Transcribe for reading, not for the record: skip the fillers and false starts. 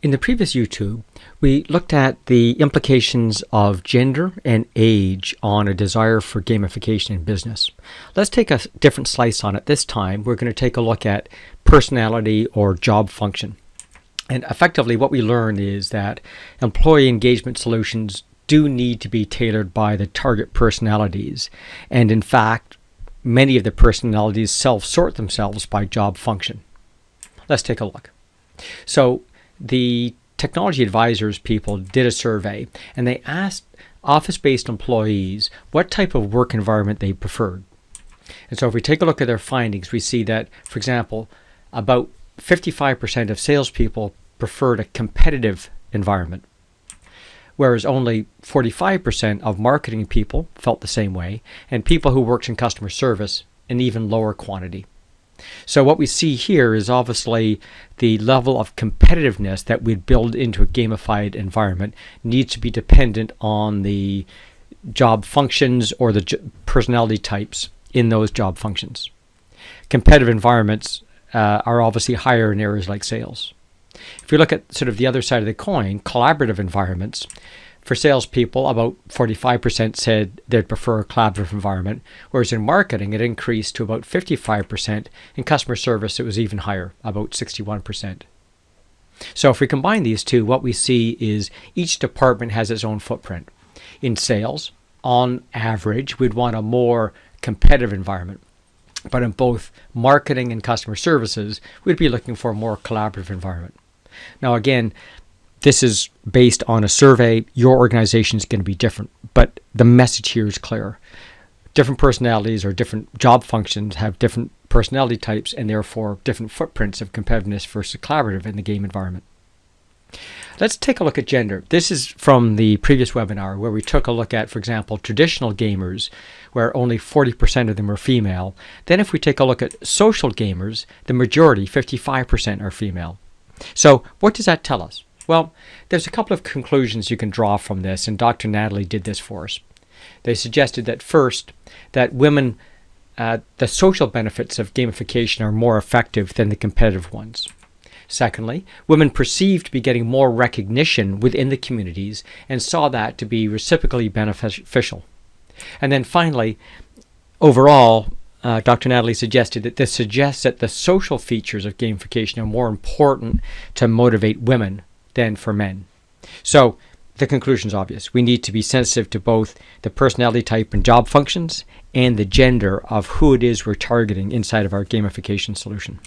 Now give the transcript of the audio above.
In the previous YouTube, we looked at the implications of gender and age on a desire for gamification in business. Let's take a different slice on it. This time, we're going to take a look at personality or job function. And effectively, what we learn is that employee engagement solutions do need to be tailored by the target personalities. And in fact, many of the personalities self-sort themselves by job function. Let's take a look. So, the technology advisors people did a survey and they asked office-based employees what type of work environment they preferred. And so if we take a look at their findings, we see that, for example, about 55% of salespeople preferred a competitive environment, whereas only 45% of marketing people felt the same way, and people who worked in customer service an even lower quantity. So what we see here is obviously the level of competitiveness that we'd build into a gamified environment needs to be dependent on the job functions or the personality types in those job functions. Competitive environments are obviously higher in areas like sales. If you look at sort of the other side of the coin, collaborative environments, for salespeople, about 45% said they'd prefer a collaborative environment, whereas in marketing, it increased to about 55%. In customer service, it was even higher, about 61%. So if we combine these two, what we see is each department has its own footprint. In sales, on average, we'd want a more competitive environment. But in both marketing and customer services, we'd be looking for a more collaborative environment. Now, again, this is based on a survey. Your organization is going to be different, but the message here is clear. Different personalities or different job functions have different personality types and therefore different footprints of competitiveness versus collaborative in the game environment. Let's take a look at gender. This is from the previous webinar where we took a look at, for example, traditional gamers, where only 40% of them are female. Then if we take a look at social gamers, the majority, 55%, are female. So what does that tell us? Well, there's a couple of conclusions you can draw from this, and Dr. Natalie did this for us. They suggested that first, that women, the social benefits of gamification are more effective than the competitive ones. Secondly, women perceived to be getting more recognition within the communities and saw that to be reciprocally beneficial. And then finally, overall, Dr. Natalie suggested that this suggests that the social features of gamification are more important to motivate women than for men. So the conclusion is obvious. We need to be sensitive to both the personality type and job functions and the gender of who it is we're targeting inside of our gamification solution.